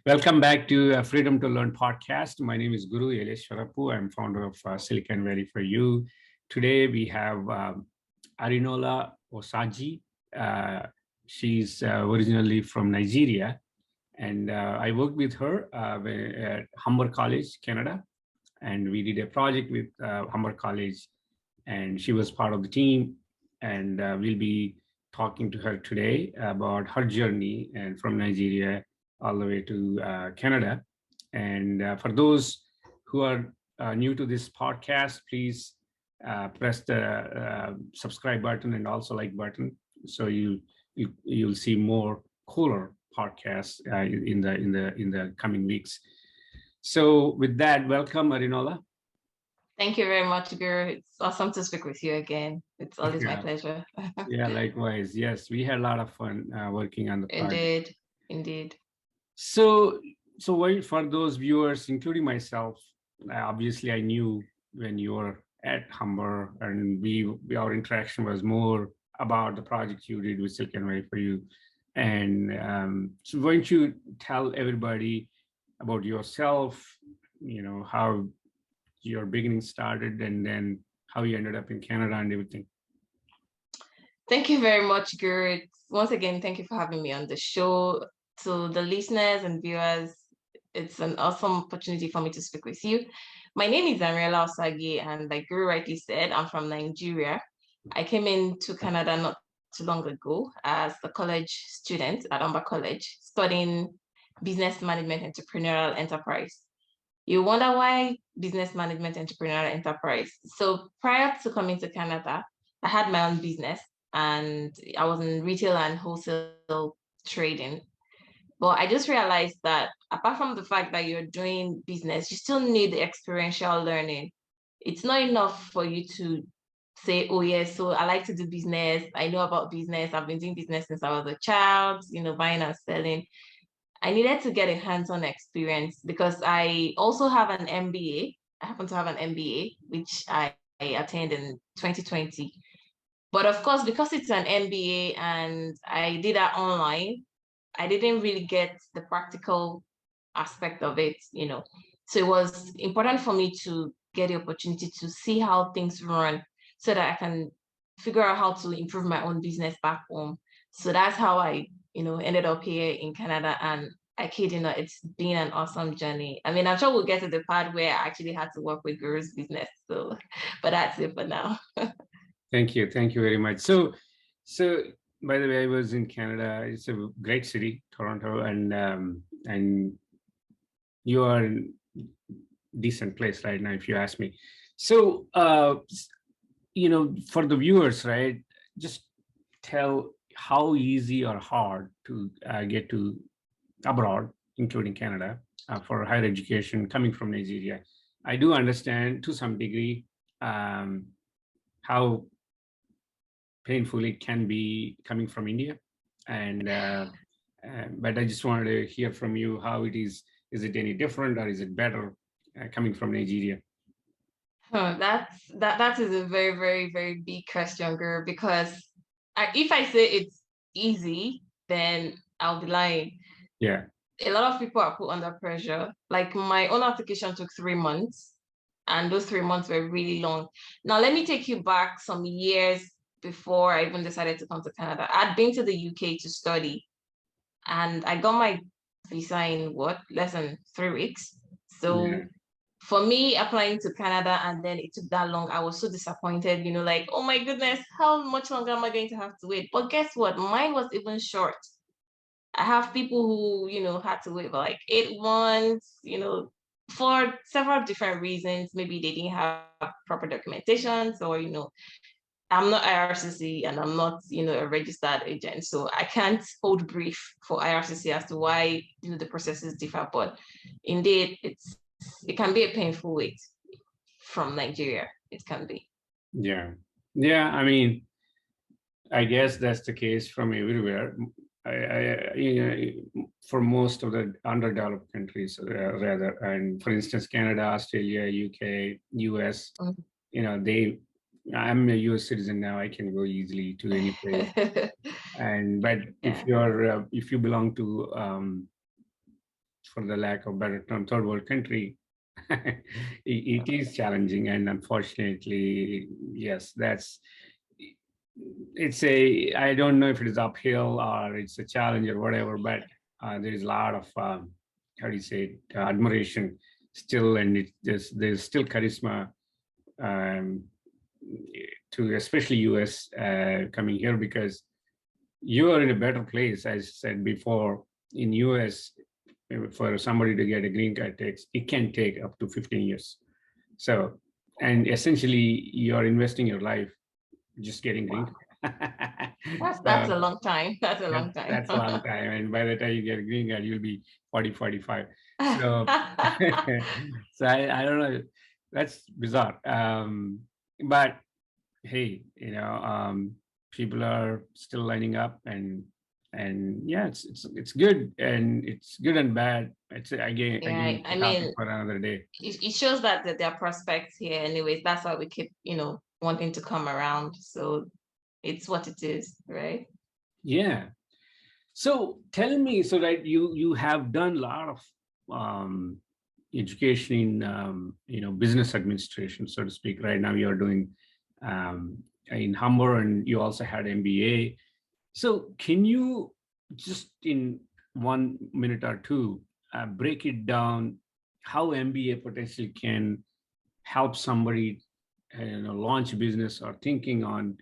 Welcome back to Freedom to Learn podcast. My name is Guru Eleshwarapu. I'm founder of Siliconvalley4u. Today we have Arinola Siege. She's originally from Nigeria, and I worked with her at Humber College, Canada, and we did a project with Humber College, and she was part of the team, and we'll be talking to her today about her journey and from Nigeria all the way to Canada. And for those who are new to this podcast, please press the subscribe button and also like button, so you'll see more cooler podcasts in the coming weeks. So with that, welcome, Arinola. Thank you very much, Guru. It's awesome to speak with you again. It's always my pleasure. Yeah, likewise. Yes, we had a lot of fun working on the project. Indeed. So for those viewers, including myself, obviously I knew when you were at Humber, and our interaction was more about the project you did with Siliconvalley4u. And so why don't you tell everybody about yourself, how your beginning started, and then how you ended up in Canada and everything. Thank you very much, Guru. Once again, thank you for having me on the show. To the listeners and viewers, it's an awesome opportunity for me to speak with you. My name is Arinola Siege, and like Guru rightly said, I'm from Nigeria. I came into Canada not too long ago as a college student at Humber College, studying business management entrepreneurial enterprise. You wonder why business management entrepreneurial enterprise? So prior to coming to Canada, I had my own business and I was in retail and wholesale trading. But I just realized that apart from the fact that you're doing business, you still need experiential learning. It's not enough for you to say, oh, yes, so I like to do business. I know about business. I've been doing business since I was a child, buying and selling. I needed to get a hands-on experience because I also have an MBA. I happen to have an MBA, which I attained in 2020. But of course, because it's an MBA and I did that online, I didn't really get the practical aspect of it. So it was important for me to get the opportunity to see how things run so that I can figure out how to improve my own business back home. So that's how I, ended up here in Canada. And I kid you not, it's been an awesome journey. I mean, I'm sure we'll get to the part where I actually had to work with Guru's business. So, but that's it for now. Thank you very much. So by the way, I was in Canada. It's a great city, Toronto, and you are in decent place right now, if you ask me. So for the viewers, right, just tell how easy or hard to get to abroad, including Canada, for higher education coming from Nigeria. I do understand to some degree how painful it can be coming from India, but I just wanted to hear from you how it is. Is it any different, or is it better coming from Nigeria? That is a very, very, very big question, girl, because if I say it's easy, then I'll be lying. Yeah. A lot of people are put under pressure. Like my own application took 3 months, and those 3 months were really long. Now, let me take you back some years before I even decided to come to Canada. I'd been to the UK to study, and I got my visa in less than 3 weeks. So for me, applying to Canada and then it took that long, I was so disappointed, like, oh my goodness, how much longer am I going to have to wait? But guess what? Mine was even short. I have people who, had to wait for like 8 months, for several different reasons. Maybe they didn't have proper documentations, or, I'm not IRCC and I'm not, a registered agent. So I can't hold brief for IRCC as to why, the processes differ. But indeed, it can be a painful wait from Nigeria. It can be. Yeah. I mean, I guess that's the case from everywhere. For most of the underdeveloped countries, rather, and for instance, Canada, Australia, UK, US, I'm a US citizen now. I can go easily to any place. But Yeah. if you belong to, for the lack of better term, third world country, it is challenging. And unfortunately, yes, I don't know if it is uphill or it's a challenge or whatever, but there is a lot of, how do you say it, admiration still, and there's still charisma, um, to especially US, coming here, because you are in a better place. As I said before, in US, for somebody to get a green card, it can take up to 15 years. So, and essentially you're investing your life just getting green Wow. card. That's So a long time. That's a long time. that's a long time. And by the time you get a green card, you'll be 40, 45. So, so I don't know. That's bizarre. But hey, people are still lining up, and yeah, it's good, and it's good and bad. It's Yeah, again I a topic mean, for another day. it shows that there are prospects here anyways. That's why we keep, wanting to come around. So it's what it is, right? Yeah. So tell me, so right, you have done a lot of um, education in business administration, so to speak. Right now, you're doing in Humber, and you also had MBA. So can you just in 1 minute or two break it down how MBA potentially can help somebody launch a business or thinking on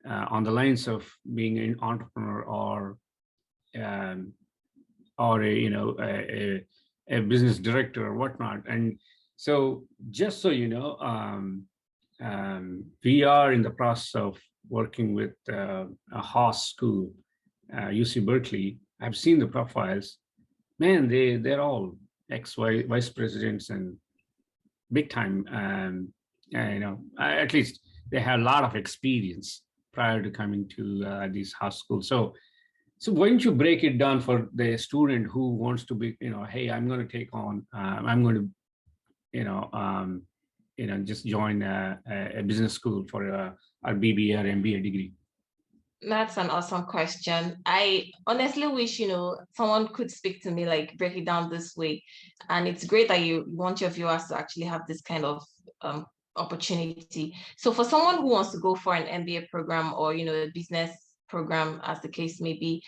the lines of being an entrepreneur, um, or a business director or whatnot. And so just so you know, we are in the process of working with a Haas school, UC Berkeley. I've seen the profiles. Man, they're all vice presidents and big time. At least they have a lot of experience prior to coming to these Haas schools. So why don't you break it down for the student who wants to be, hey, I'm going to take on, I'm going to, just join a business school for a BBA or MBA degree. That's an awesome question. I honestly wish, someone could speak to me, like break it down this way. And it's great that you want your viewers to actually have this kind of opportunity. So for someone who wants to go for an MBA program or, a business program, as the case may be,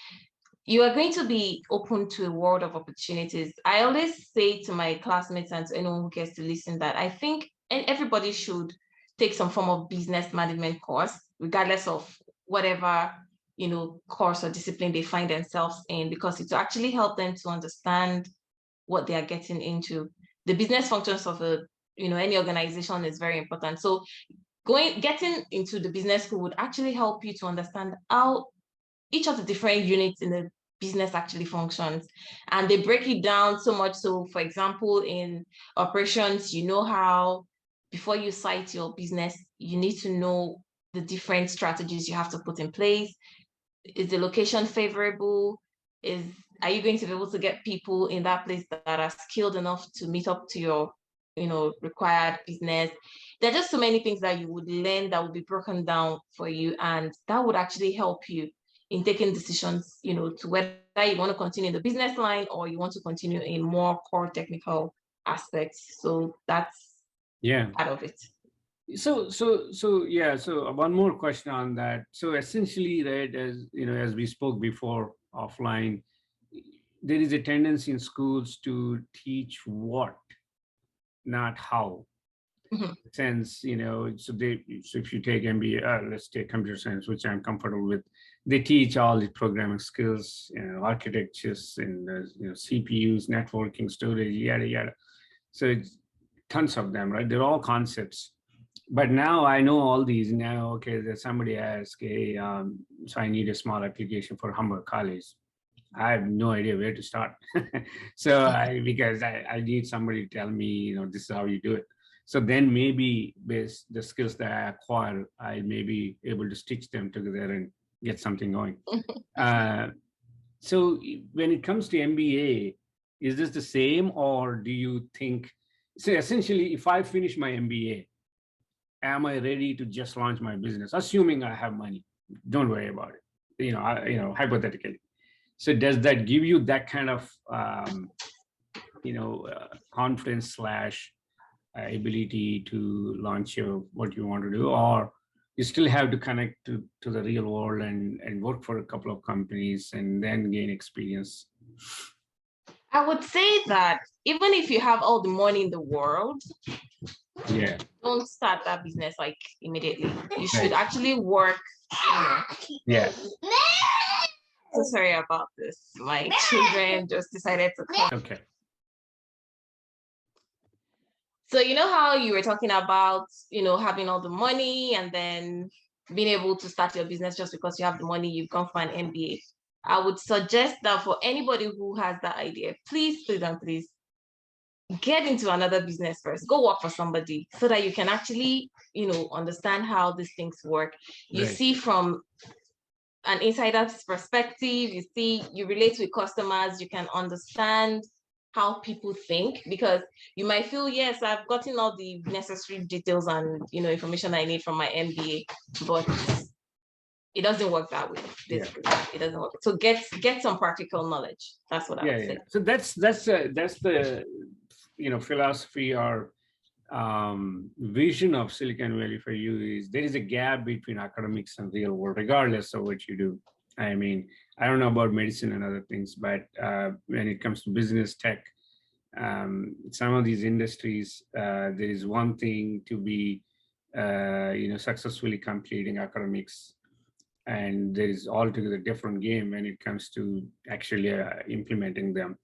you are going to be open to a world of opportunities. I always say to my classmates and to anyone who gets to listen that I think and everybody should take some form of business management course, regardless of whatever course or discipline they find themselves in, because it will actually help them to understand what they are getting into. The business functions of any organization is very important. So getting into the business school would actually help you to understand how each of the different units in the business actually functions. And they break it down so much. So for example, in operations, how before you site your business, you need to know the different strategies you have to put in place. Is the location favorable? Are you going to be able to get people in that place that are skilled enough to meet up to your required business? There are just so many things that you would learn that will be broken down for you, and that would actually help you in taking decisions, to whether you want to continue in the business line or you want to continue in more core technical aspects. So that's Yeah. part of it. So yeah. So one more question on that. So essentially, right, as we spoke before offline, there is a tendency in schools to teach what, not how. Mhm. Sense, so if you take MBA, let's take computer science, which I'm comfortable with, they teach all the programming skills, architectures, and CPUs, networking, storage, yada yada. So it's tons of them, right? They're all concepts. But now I know all these. Now, okay, there's somebody asked, hey, so I need a small application for Humber College. I have no idea where to start. Because I need somebody to tell me, this is how you do it. So then maybe based the skills that I acquire, I may be able to stitch them together and get something going. So when it comes to MBA, is this the same, or do you think, so essentially, if I finish my MBA, am I ready to just launch my business? Assuming I have money, don't worry about it. Hypothetically. So does that give you that kind of confidence slash ability to launch what you want to do, or you still have to connect to the real world and work for a couple of companies and then gain experience? I would say that even if you have all the money in the world, Yeah, don't start that business like immediately. You should actually work. Yeah. So sorry about this. My children just decided to come. Okay. So you know how you were talking about, having all the money and then being able to start your business just because you have the money, you've gone for an MBA. I would suggest that for anybody who has that idea, please, please, and please get into another business first. Go work for somebody so that you can actually, understand how these things work. You Right. see from an insider's perspective, you relate with customers, you can understand how people think, because you might feel, yes, I've gotten all the necessary details and information I need from my MBA, but it doesn't work that way. Basically, it doesn't work. So get some practical knowledge. That's what I would say. So that's the philosophy or vision of Siliconvalley4u is there is a gap between academics and real world, regardless of what you do. I mean, I don't know about medicine and other things, but when it comes to business tech, some of these industries, there is one thing to be, successfully completing academics, and there is altogether different game when it comes to actually implementing them.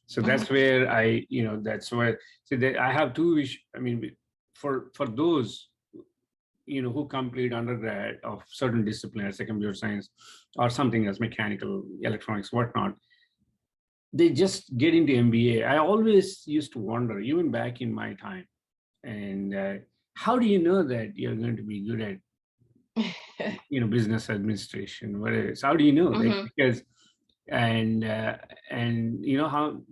So that's where I have two wish. I mean, for those who complete undergrad of certain disciplines like computer science or something else, mechanical, electronics, whatnot, they just get into MBA. I always used to wonder, even back in my time, and how do you know that you're going to be good at business administration, what it is? How do you know? Like, because and how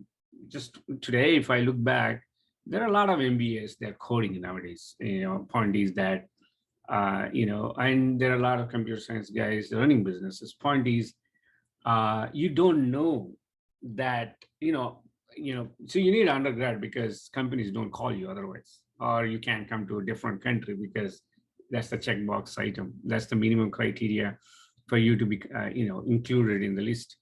just today, if I look back, there are a lot of MBAs that are coding nowadays. Point is that and there are a lot of computer science guys running businesses. Point is, you don't know that so you need undergrad because companies don't call you otherwise, or you can't come to a different country because that's the checkbox item. That's the minimum criteria for you to be included in the list.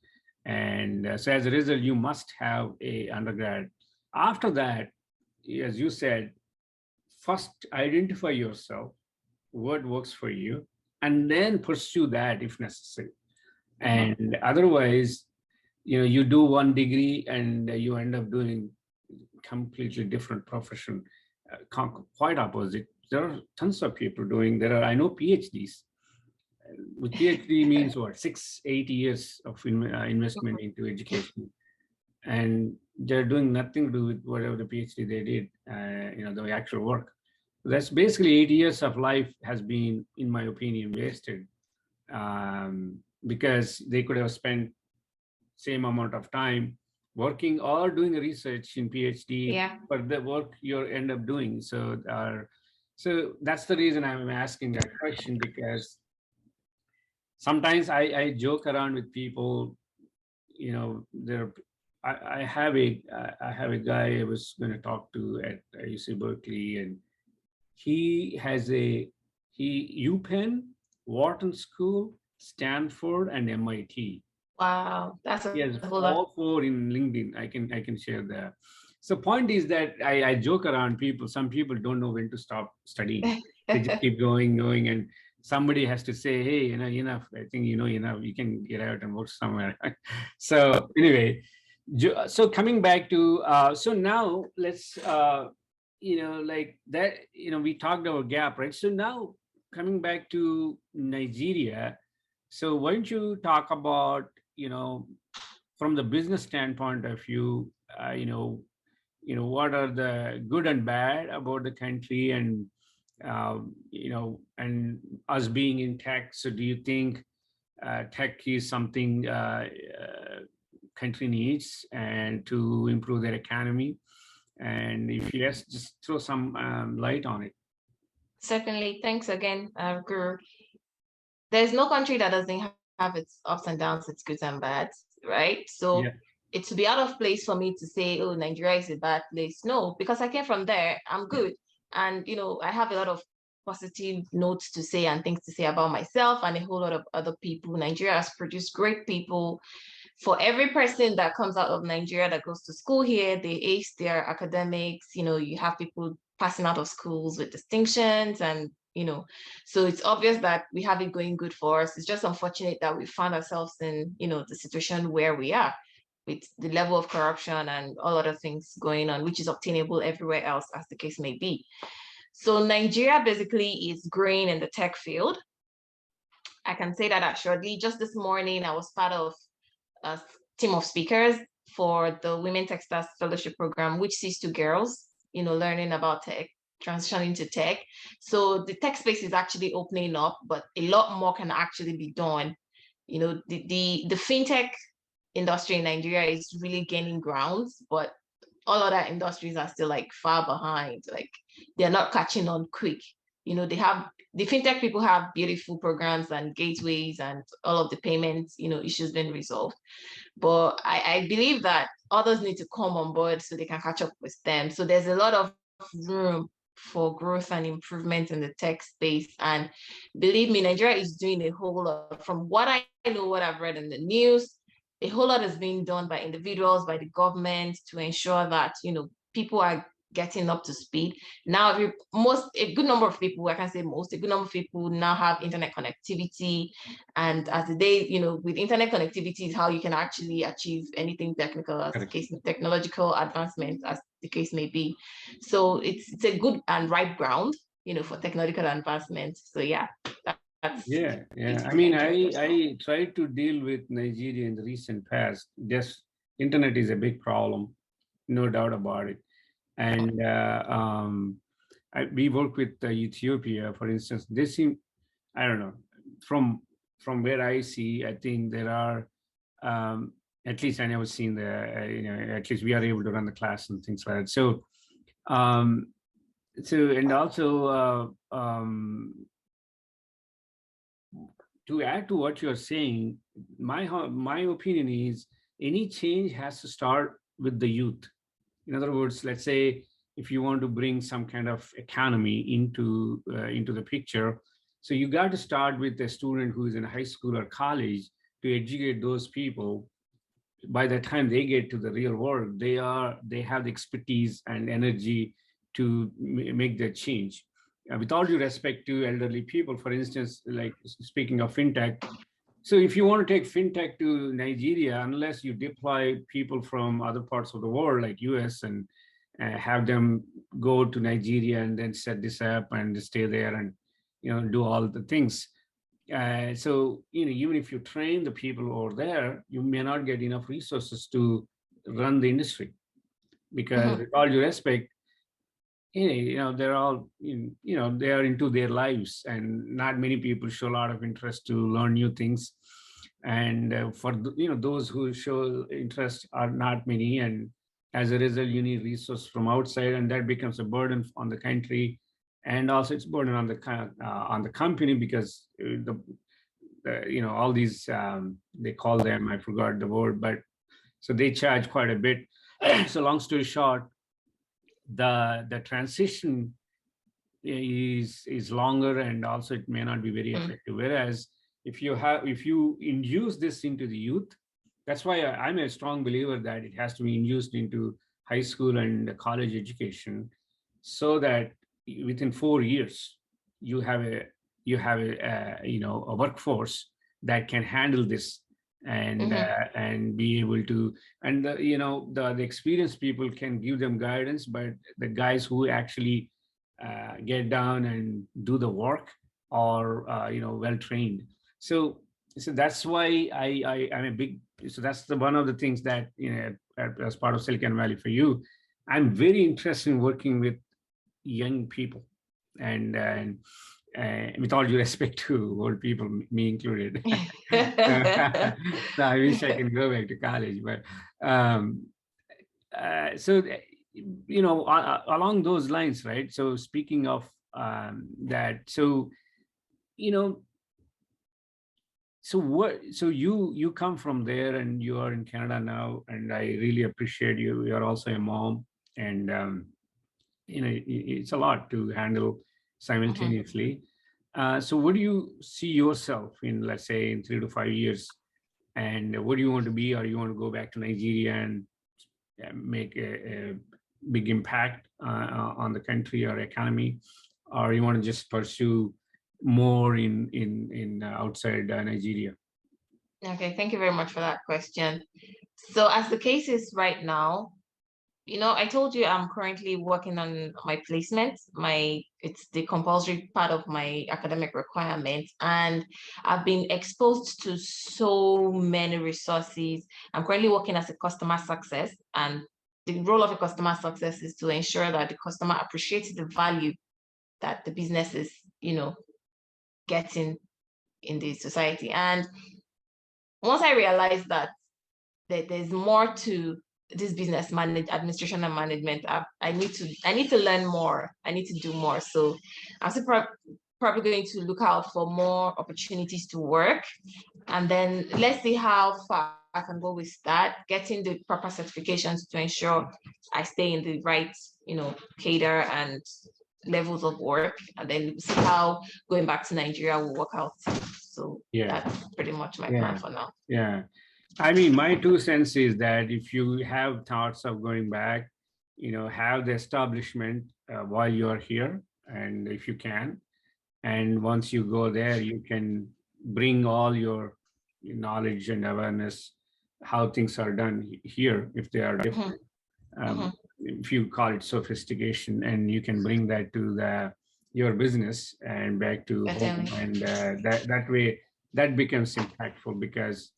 And so as a result, you must have a undergrad. After that, as you said, first identify yourself, what works for you, and then pursue that if necessary. And otherwise, you do one degree and you end up doing completely different profession, quite opposite. There are tons of people doing, I know PhDs. With PhD means what, 6-8 years of investment into education. And they're doing nothing to do with whatever the PhD they did, the actual work. That's basically 8 years of life has been, in my opinion, wasted, because they could have spent same amount of time working or doing research in PhD for the work you end up doing. So that's the reason I'm asking that question, because sometimes I joke around with people. I have a guy I was going to talk to at UC Berkeley, and he has UPenn, Wharton School, Stanford, and MIT. Wow, that's all 4 in LinkedIn. I can share that. So point is that I joke around people. Some people don't know when to stop studying. They just keep going, and somebody has to say, hey, enough. I think enough. You can get out and work somewhere. So anyway, so coming back to so now let's like that. We talked about gap, right? So now coming back to Nigeria. So why don't you talk about from the business standpoint of view, what are the good and bad about the country, and and us being in tech. So do you think tech is something country needs and to improve their economy? And if yes, just throw some light on it. Certainly. Thanks again, Guru. There's no country that doesn't have its ups and downs, its goods and bads, right? So Yeah. it would be out of place for me to say, oh, Nigeria is a bad place. No, because I came from there, I'm good. And, I have a lot of positive notes to say and things to say about myself and a whole lot of other people. Nigeria has produced great people. For every person that comes out of Nigeria that goes to school here, they ace their academics. You have people passing out of schools with distinctions and so it's obvious that we have it going good for us. It's just unfortunate that we find ourselves in, the situation where we are with the level of corruption and all other things going on, which is obtainable everywhere else, as the case may be. So Nigeria basically is growing in the tech field. I can say that assuredly. Just this morning, I was part of a team of speakers for the Women Techstars Fellowship Program, which sees two girls, learning about tech, transitioning to tech. So the tech space is actually opening up, but a lot more can actually be done. The fintech industry in Nigeria is really gaining grounds, but all other industries are still like far behind. Like they're not catching on quick. They have the fintech people have beautiful programs and gateways and all of the payments, issues being resolved. But I believe that others need to come on board so they can catch up with them. So there's a lot of room for growth and improvement in the tech space. And believe me, Nigeria is doing a whole lot. From what I know, what I've read in the news, a whole lot is being done by individuals, by the government to ensure that, people are getting up to speed. Now, a good number of people, I can say most, a good number of people now have internet connectivity. And as the day, with internet connectivity is how you can actually achieve anything technical, as the Correct. case, technological advancement, as the case may be. So it's a good and right ground, for technological advancement. So yeah, that's Yeah, yeah. I basically mean, Nigeria I personal. I tried to deal with Nigeria in the recent past. Just internet is a big problem, no doubt about it. And we work with Ethiopia, for instance. They seem, I don't know, from from where I see, I think there are, at least I never seen at least we are able to run the class and things like that. Um, and also to add to what you're saying, my opinion is any change has to start with the youth. In other words, let's say if you want to bring some kind of economy into the picture, so you got to start with a student who is in high school or college to educate those people. By the time they get to the real world, they have the expertise and energy to make that change. With all due respect to elderly people, for instance, like speaking of fintech, so if you want to take fintech to Nigeria, unless you deploy people from other parts of the world like US and have them go to Nigeria and then set this up and stay there and do all the things. So even if you train the people over there, you may not get enough resources to run the industry because, Mm-hmm. with all due respect, they're all they are into their lives, and not many people show a lot of interest to learn new things. And for those who show interest are not many, and as a result, you need resource from outside, and that becomes a burden on the country, and also it's burden on the company because all these they call them, I forgot the word, but so they charge quite a bit. So long story short, the transition is longer, and also it may not be very effective. Whereas if you induce this into the youth, that's why I'm a strong believer that it has to be induced into high school and college education, so that within 4 years you have a workforce that can handle this Mm-hmm. and be able to, and the experienced people can give them guidance, but the guys who actually get down and do the work or well trained. So that's why I'm a big, so that's the one of the things that as part of Silicon Valley for you, I'm very interested in working with young people, and with all due respect to old people, me included. So I wish I can go back to college, but um, so along those lines, right? So speaking of that so you know so you come from there and you are in Canada now, and I really appreciate you. You're also a mom, and it's a lot to handle simultaneously. So what do you see yourself in, let's say, in 3 to 5 years, and what do you want to be? Or you want to go back to Nigeria and make a big impact on the country or economy, or you want to just pursue more in outside Nigeria? Okay, thank you very much for that question. So as the case is right now, I told you I'm currently working on my placement. It's the compulsory part of my academic requirements, and I've been exposed to so many resources. I'm currently working as a customer success, and the role of a customer success is to ensure that the customer appreciates the value that the business is, getting in the society. And once I realized that there's more to this business administration and management, I need to learn more. I need to do more. So I'm still probably going to look out for more opportunities to work, and then let's see how far I can go with that, getting the proper certifications to ensure I stay in the right, cadre and levels of work, and then see how going back to Nigeria will work out. So Yeah, that's pretty much my plan for now. yeah. I mean, my 2 cents is that if you have thoughts of going back, have the establishment while you are here, and if you can, and once you go there, you can bring all your knowledge and awareness how things are done here, if they are different. If you call it sophistication, and you can bring that to your business and back to home, and that way that becomes impactful, because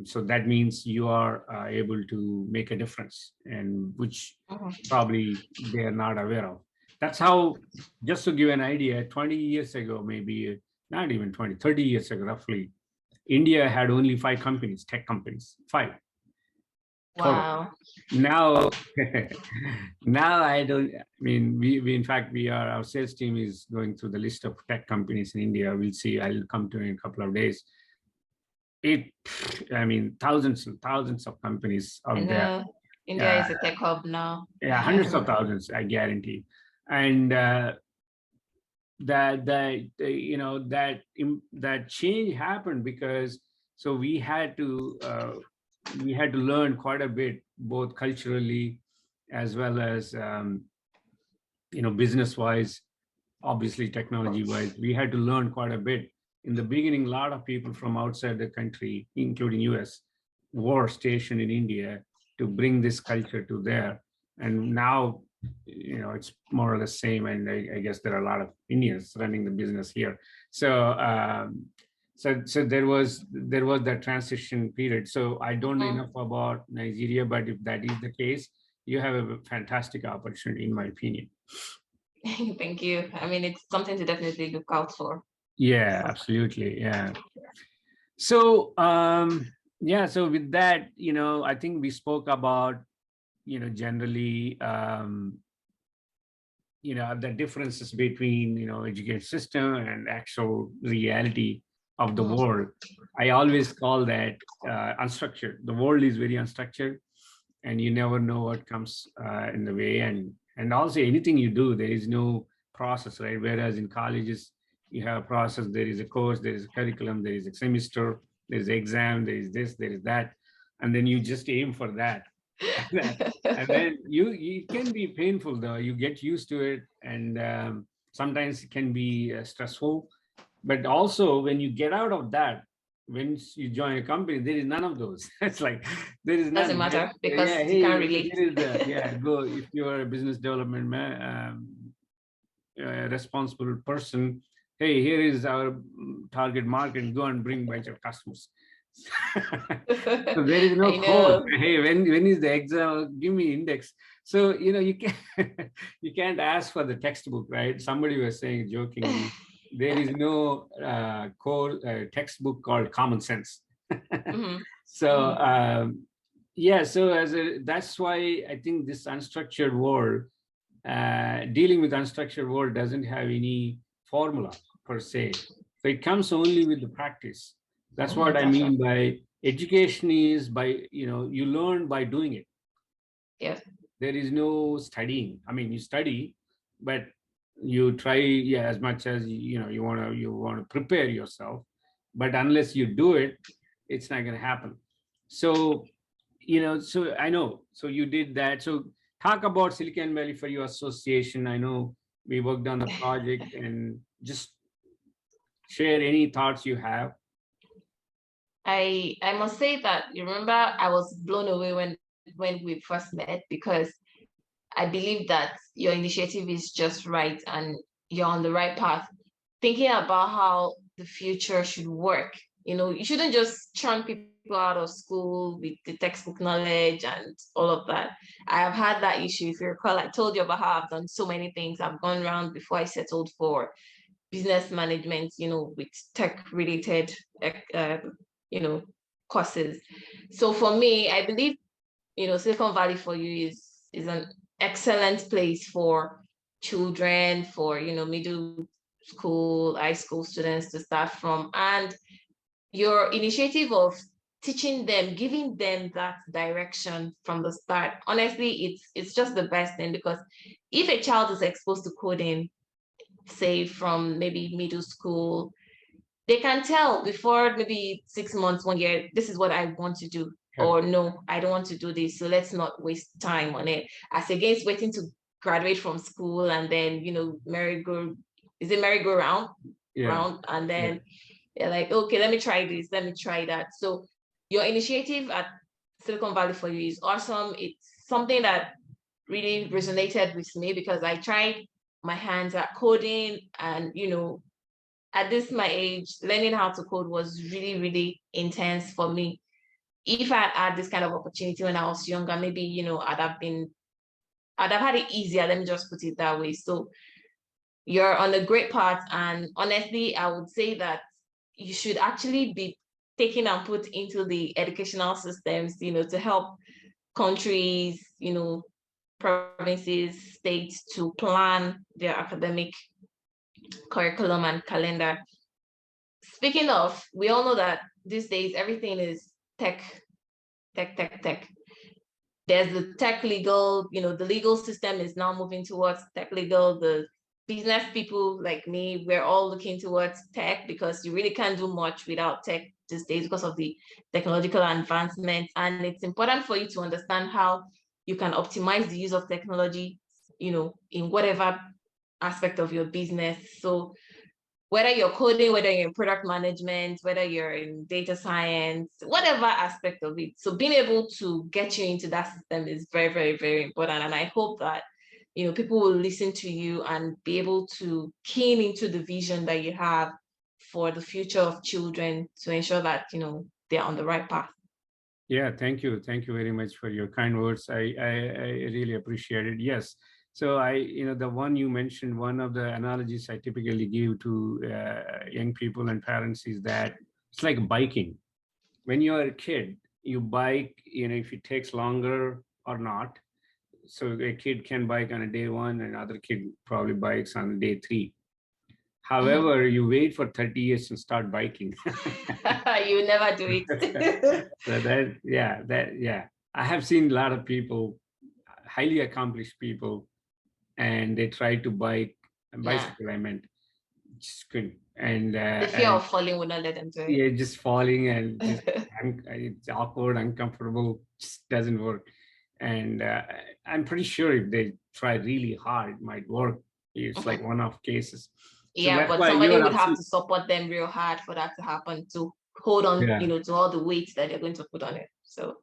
so that means you are able to make a difference, and which probably they are not aware of. That's how, just to give an idea, 20 years ago, maybe not even 20, 30 years ago, roughly, India had only 5 companies, tech companies, 5 total. Wow. Now, now I don't, I mean, we in fact, our sales team is going through the list of tech companies in India. We'll see, I'll come to it in a couple of days. I mean, thousands and thousands of companies out there. India is a tech hub now. Yeah, hundreds of thousands, I guarantee. And that change happened because so we had to learn quite a bit, both culturally as well as business wise, obviously technology wise. We had to learn quite a bit. In the beginning, a lot of people from outside the country, including US, were stationed in India to bring this culture to there. And now, it's more or less same. And I guess there are a lot of Indians running the business here. So, so there was that transition period. So I don't know enough about Nigeria, but if that is the case, you have a fantastic opportunity, in my opinion. Thank you. I mean, it's something to definitely look out for. Yeah, absolutely. Yeah. So, so with that, I think we spoke about, generally, the differences between, education system and actual reality of the world. I always call that unstructured. The world is very unstructured, and you never know what comes in the way. And also anything you do, there is no process, right? Whereas in colleges, you have a process, there is a course, there is a curriculum, there is a semester, there is an exam, there is this, there is that. And then you just aim for that. And then it can be painful though. You get used to it, and sometimes it can be stressful. But also when you get out of that, when you join a company, there is none of those. It's like there is none. Doesn't matter because you can't relate. Go if you are a business development responsible person. Hey, here is our target market. Go and bring a bunch of customers. So there is no code. Hey, when is the exam? Give me index. So you can't ask for the textbook, right? Somebody was saying jokingly, there is no textbook called common sense. So so that's why I think this unstructured world dealing with unstructured world doesn't have any formula per se. So it comes only with the practice. That's what I That's right. mean by education is by, you learn by doing it. Yes. There is no studying. I mean, you study, but you try, yeah, as much as you want to prepare yourself, but unless you do it, it's not going to happen. So, so I know, so you did that. So talk about Silicon Valley4u Association. I know we worked on the project, and just share any thoughts you have. I must say that, you remember, I was blown away when we first met, because I believe that your initiative is just right and you're on the right path. Thinking about how the future should work, you shouldn't just churn people out of school with the textbook knowledge and all of that. I have had that issue. If you recall, I told you about how I've done so many things. I've gone around before I settled for business management, with tech related, you know, courses. So for me, I believe, Silicon Valley4u is an excellent place for children, for, middle school, high school students to start from. And your initiative of teaching them, giving them that direction from the start, honestly, it's just the best thing, because if a child is exposed to coding, say from maybe middle school, they can tell before maybe 6 months, 1 year, this is what I want to do. Yeah. Or no, I don't want to do this. So let's not waste time on it. As against waiting to graduate from school and then, merry-go-round? Yeah. Round, and then they're like, okay, let me try this, let me try that. So your initiative at Silicon Valley4u is awesome. It's something that really resonated with me, because I tried my hands at coding, and at this my age, learning how to code was really, really intense for me. If I had this kind of opportunity when I was younger, maybe, I'd have had it easier. Let me just put it that way. So you're on a great path. And honestly, I would say that you should actually be taken and put into the educational systems, to help countries, provinces, states to plan their academic curriculum and calendar. Speaking of, we all know that these days everything is tech, tech, tech, tech. There's the tech legal, the legal system is now moving towards tech legal. The business people like me, we're all looking towards tech, because you really can't do much without tech these days because of the technological advancements. And it's important for you to understand how you can optimize the use of technology, in whatever aspect of your business. So whether you're coding, whether you're in product management, whether you're in data science, whatever aspect of it. So being able to get you into that system is very, very, very important. And I hope that, people will listen to you and be able to keen into the vision that you have for the future of children, to ensure that, they're on the right path. Yeah, thank you. Thank you very much for your kind words. I really appreciate it. Yes. So the one you mentioned, one of the analogies I typically give to young people and parents is that it's like biking. When you're a kid, you bike, if it takes longer or not. So a kid can bike on a day one, and another kid probably bikes on day three. However, you wait for 30 years and start biking. You never do it. Yeah. I have seen a lot of people, highly accomplished people, and they try to bicycle, I meant, just couldn't. And The fear of falling would not let them do it. yeah, just falling, and just it's awkward, uncomfortable, just doesn't work. And I'm pretty sure if they try really hard, it might work. It's like one-off cases. So Yeah, that's but why somebody you're would have absolutely to support them real hard for that to happen, to hold on, yeah. to all the weight that they're going to put on it. So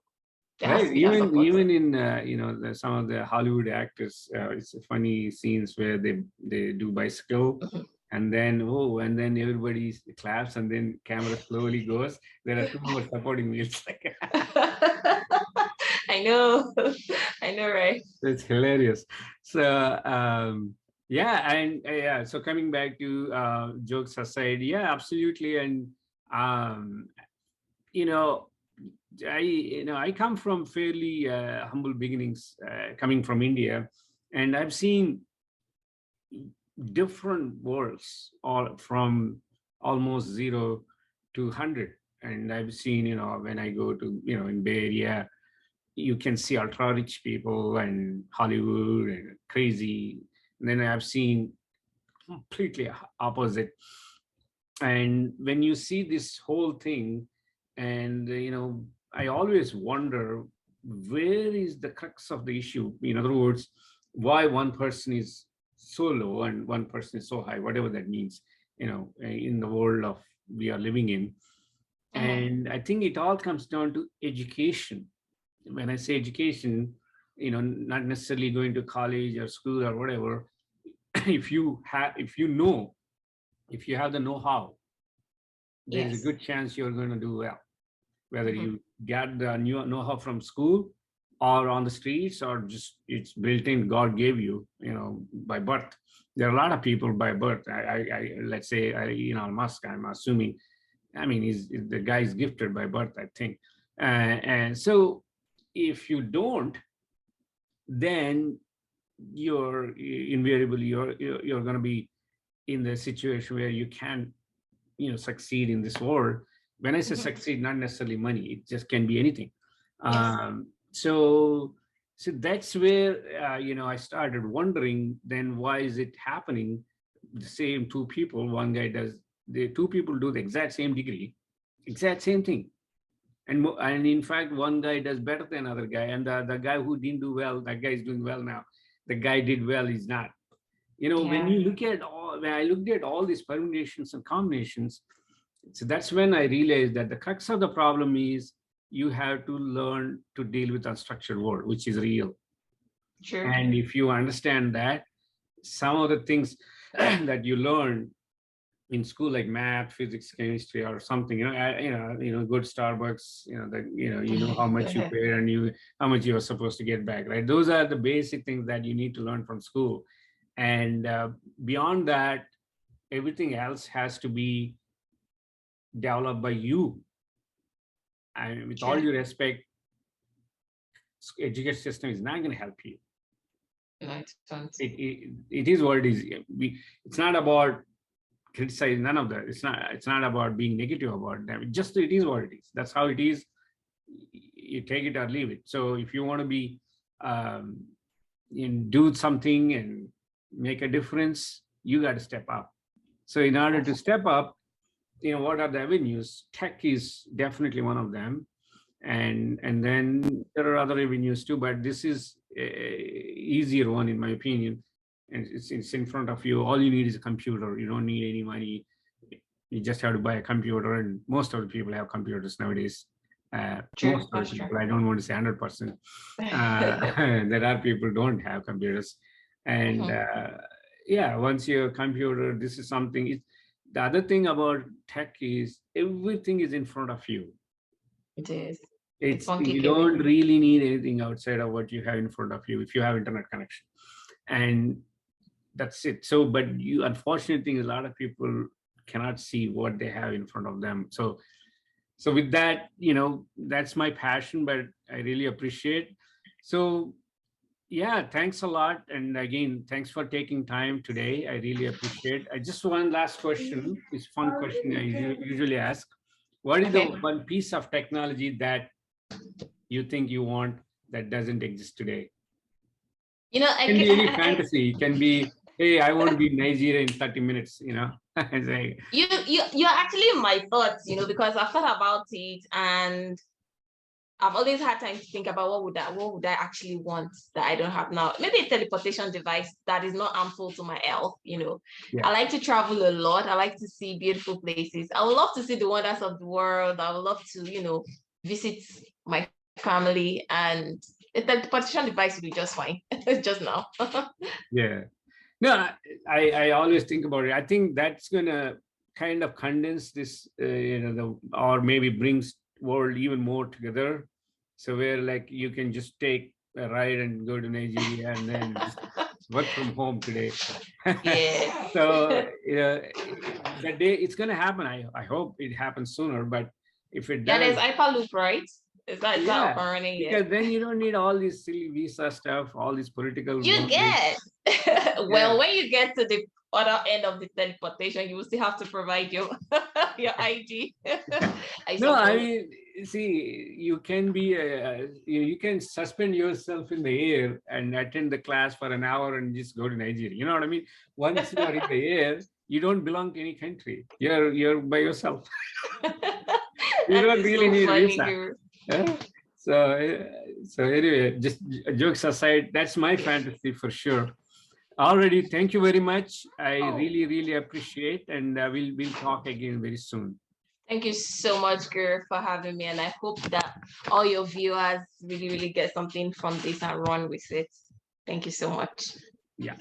there has Right. to be that support. Even in some of the Hollywood actors, it's funny scenes where they do bicycle, and then everybody claps, and then camera slowly goes. There are two more supporting wheels. I know, I know, right? It's hilarious. So yeah, and yeah. So coming back to jokes aside, yeah, absolutely, and um, you know. I come from fairly humble beginnings, coming from India, And I've seen different worlds, all from almost 0 to 100. And I've seen, when I go to, in Bay Area, you can see ultra rich people and Hollywood and crazy. And then I've seen completely opposite. And when you see this whole thing, and I always wonder, where is the crux of the issue? In other words, why one person is so low and one person is so high, whatever that means, in the world of we are living in. And I think it all comes down to education. When I say education, not necessarily going to college or school or whatever. If you have the know-how, there is a Yes. good chance you're going to do well, whether you get the new know-how from school or on the streets, or just it's built in, God gave you, by birth. There are a lot of people by birth. Let's say, Elon Musk, I'm assuming, I mean, the guy is gifted by birth, I think. And so if you don't, then you're invariably, you're going to be in the situation where you can't, succeed in this world. When I say succeed, not necessarily money, it just can be anything. Yes. So that's where, I started wondering, then why is it happening? The same two people, the two people do the exact same degree, exact same thing. And in fact, one guy does better than other guy. And the guy who didn't do well, that guy is doing well now. The guy did well, he's not. When I looked at all these permutations and combinations, so that's when I realized that the crux of the problem is you have to learn to deal with unstructured world, which is real. True. And if you understand that, some of the things that you learn in school, like math, physics, chemistry, or something, go to Starbucks, how much you pay and how much you are supposed to get back, right? Those are the basic things that you need to learn from school. And beyond that, everything else has to be developed by you. And with all due respect, education system is not going to help you. It is what it is. It's not about criticizing, none of that. It's not about being negative about them. It is what it is. That's how it is. You take it or leave it. So if you want to be do something and make a difference, you got to step up. So in order to step up, what are the avenues? Tech is definitely one of them. And then there are other avenues too, but this is a easier one, in my opinion. And it's in front of you. All you need is a computer. You don't need any money. You just have to buy a computer, and most of the people have computers nowadays. Most of the people, I don't want to say 100%. There are people who don't have computers. And once your computer, this is something. The other thing about tech is everything is in front of you. It is. You don't really need anything outside of what you have in front of you if you have internet connection. And that's it. So, but unfortunate thing is, a lot of people cannot see what they have in front of them. So with that, that's my passion, but I really appreciate. So yeah, thanks a lot. And again, thanks for taking time today. I really appreciate it. Just one last question. It's a fun question I usually ask. What is the one piece of technology that you think you want that doesn't exist today? It can be any fantasy. It can be, hey, I want to be in Nigeria in 30 minutes, you're actually in my thoughts, because I've thought about it, and I've always had time to think about what would I actually want that I don't have now. Maybe a teleportation device that is not harmful to my health. I like to travel a lot. I like to see beautiful places. I would love to see the wonders of the world. I would love to, visit my family, and a teleportation device would be just fine. Just now. Yeah. No, I always think about it. I think that's gonna kind of condense this, or maybe brings world even more together. So where like you can just take a ride and go to Nigeria and then just work from home today. Yeah. So that day it's gonna happen. I hope it happens sooner. But if it does, there's Hyperloop, right? It's not up and running yet. Because then you don't need all this silly visa stuff, all these political. You get well, when you get to the other end of the teleportation, you will still have to provide your your ID. No, I mean, see, you can be you can suspend yourself in the air and attend the class for an hour and just go to Nigeria. You know what I mean? Once you are in the air, you don't belong to any country. You're by yourself. You don't really need a visa. So anyway, just jokes aside, that's my fantasy for sure. Already, thank you very much. I really appreciate, and we'll talk again very soon. Thank you so much, Guru, for having me, and I hope that all your viewers really get something from this and run with it. Thank you so much. Yeah.